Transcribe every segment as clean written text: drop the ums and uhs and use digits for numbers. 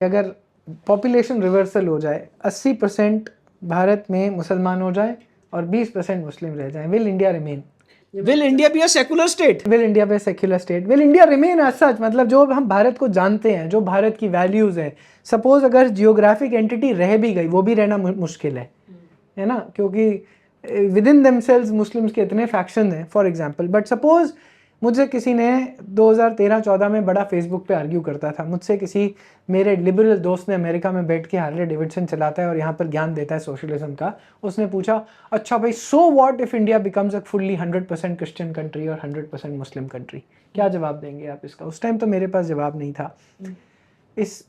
अगर population reversal हो जाए, 80% भारत में मुसलमान हो जाए और 20% मुस्लिम रह जाए, will India remain? Will India be a secular state? Will India be secular state? Will India remain as such? मतलब जो हम भारत को जानते हैं, जो भारत की वैल्यूज है, सपोज अगर जियोग्राफिक एंटिटी रह भी गई, वो भी रहना मुश्किल है ना, क्योंकि विद इन देमसेल्व्स मुस्लिम्स के इतने फैक्शन हैं फॉर एग्जांपल। बट सपोज मुझे किसी ने 2013-14 में बड़ा फेसबुक पे आर्ग्यू करता था मुझसे, किसी मेरे लिबरल दोस्त ने अमेरिका में बैठ के हार्ले डेविडसन चलाता है और यहाँ पर ज्ञान देता है सोशलिज्म का, उसने पूछा अच्छा भाई so what if India becomes a fully 100% Christian country और 100% मुस्लिम कंट्री, क्या जवाब देंगे आप इसका? उस टाइम तो मेरे पास जवाब नहीं था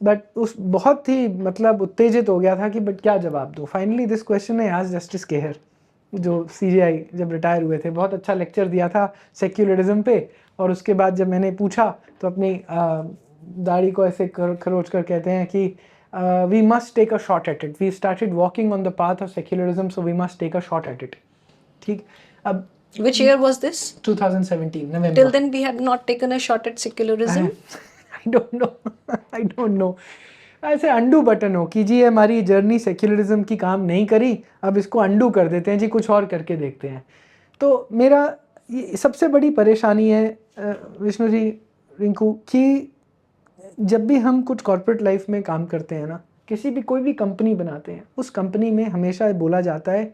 बट उस बहुत ही मतलब उत्तेजित हो गया था कि बट क्या जवाब दूँ। फाइनली दिस क्वेश्चन है आज जस्टिस केहर, जो CJI जब रिटायर हुए थे, बहुत अच्छा लेक्चर दिया था सेक्युलरिज्म पे, और उसके बाद जब मैंने पूछा तो अपनी दाढ़ी को ऐसे खरोच कर कहते हैं कि we must take a shot at it, we started walking on the path of secularism, so we must take a shot at it. ठीक, अब Which year was this? 2017 November. Till then we had not taken a shot at secularism. I don't know. I don't know. ऐसे undo button हो कि जी हमारी journey secularism की काम नहीं करी, अब इसको अंडू कर देते हैं जी, कुछ और करके देखते हैं। तो मेरा ये सबसे बड़ी परेशानी है विष्णु जी, रिंकू, कि जब भी हम कुछ कॉर्पोरेट लाइफ में काम करते हैं ना, किसी भी कोई भी कंपनी बनाते हैं, उस कंपनी में हमेशा बोला जाता है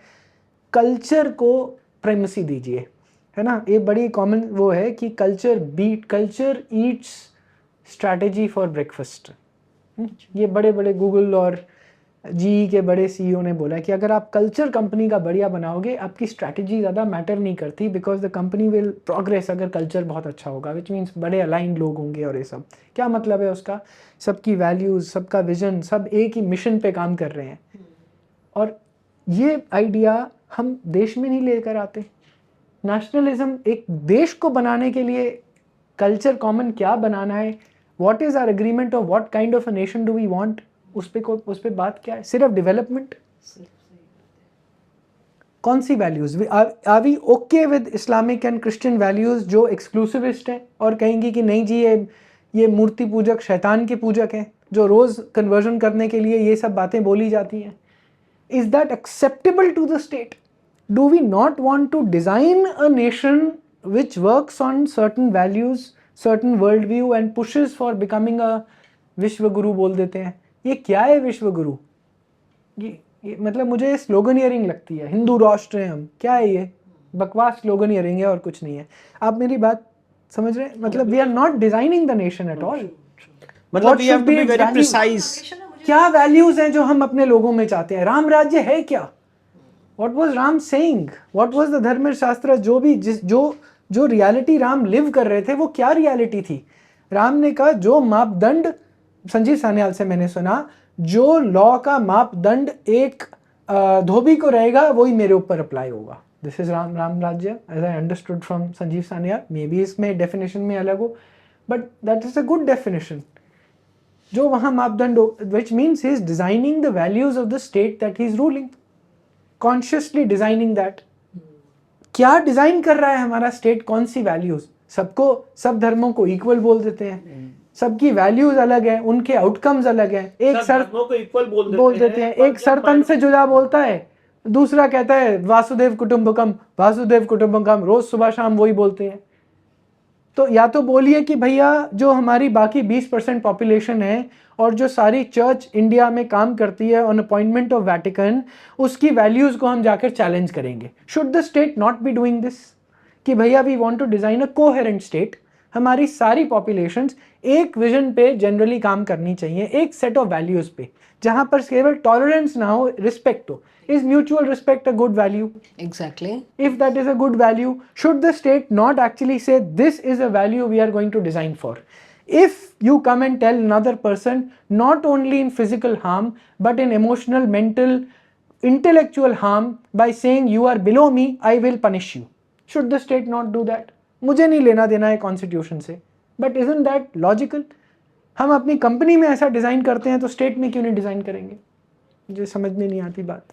कल्चर को प्राइमेसी दीजिए, है ना। ये बड़ी कॉमन वो है कि culture Yeats strategy for breakfast. ये बड़े बड़े गूगल और जी के बड़े CEO ने बोला कि अगर आप कल्चर कंपनी का बढ़िया बनाओगे, आपकी स्ट्रैटेजी ज़्यादा मैटर नहीं करती, because the company will progress अगर कल्चर बहुत अच्छा होगा, विच मीन्स बड़े अलाइंड लोग होंगे। और ये सब क्या मतलब है उसका? सबकी वैल्यूज़, सबका विजन, सब एक ही मिशन पे काम कर रहे हैं। और ये आइडिया हम देश में नहीं लेकर आते। नेशनलिज्म, एक देश को बनाने के लिए कल्चर कॉमन क्या बनाना है, what is our agreement of what kind of a nation do we want, उस पे बात क्या है? सिर्फ डेवलपमेंट? कौन सी values? Are we okay with Islamic and Christian values जो एक्सक्लूसिविस्ट हैं और कहेंगी कि नहीं जी ये मूर्ति पूजक शैतान के पूजक हैं, जो रोज कन्वर्जन करने के लिए ये सब बातें बोली जाती हैं? Is that acceptable to the state? Do we not want to design a nation which works on certain values, certain worldview and pushes for becoming a विश्व गुरु बोल देते हैं। ये क्या है विश्व गुरु? ये मतलब मुझे स्लोगनियरिंग लगती है, हिंदू राष्ट्र हैं हम, क्या है ये? बकवास स्लोगनियरिंग है और कुछ नहीं है। आप मेरी बात समझ रहे हैं? मतलब we are not designing the nation at all. मतलब we have to be very precise. क्या वैल्यूज हैं जो हम अपने लोगों में चाहते हैं? राम राज्य है क्या? What was Ram saying? What was the धर्म शास्त्र? जो भी जो रियलिटी राम लिव कर रहे थे, वो क्या रियलिटी थी? राम ने कहा जो मापदंड, संजीव सान्याल से मैंने सुना, जो लॉ का मापदंड एक धोबी को रहेगा वही मेरे ऊपर अप्लाई होगा। This is Ram Rajya as I understood from Sanjeev Sanyal. Maybe इसमें डेफिनेशन में अलग हो, but that is a good definition. जो वहां मापदंड, which means he is designing the values of the state that he is ruling, consciously designing that. क्या design कर रहा है हमारा स्टेट? कौन सी वैल्यूज? सबको, सब धर्मों को इक्वल बोल देते हैं, सबकी वैल्यूज अलग है, उनके आउटकम्स अलग हैं। एक सर को इक्वल बोल देते हैं, एक सर तन से जुदा बोलता है, दूसरा कहता है वासुदेव कुटुंबकम, रोज सुबह शाम वही बोलते हैं। तो या तो बोलिए कि भैया जो हमारी बाकी 20% पॉपुलेशन है और जो सारी चर्च इंडिया में काम करती है ऑन अपॉइंटमेंट ऑफ वैटिकन, उसकी वैल्यूज को हम जाकर चैलेंज करेंगे। Should the state not be doing this? कि भैया we want to design a coherent state, हमारी सारी पॉपुलेशंस एक विजन पे जनरली काम करनी चाहिए, एक सेट ऑफ वैल्यूज पे, जहां पर केवल टॉलरेंस ना हो, रिस्पेक्ट हो। Is mutual respect a good value? Exactly. If that is a good value, should the state not actually say this is a value we are going to design for? If you come and tell another person, not only in physical harm but in emotional, mental, intellectual harm, by saying you are below me, I will punish you, should the state not do that? मुझे नहीं लेना देना है constitution से, but isn't that logical? हम अपनी company में ऐसा डिजाइन करते हैं तो स्टेट में क्यों नहीं डिजाइन करेंगे? मुझे समझ में नहीं आती बात।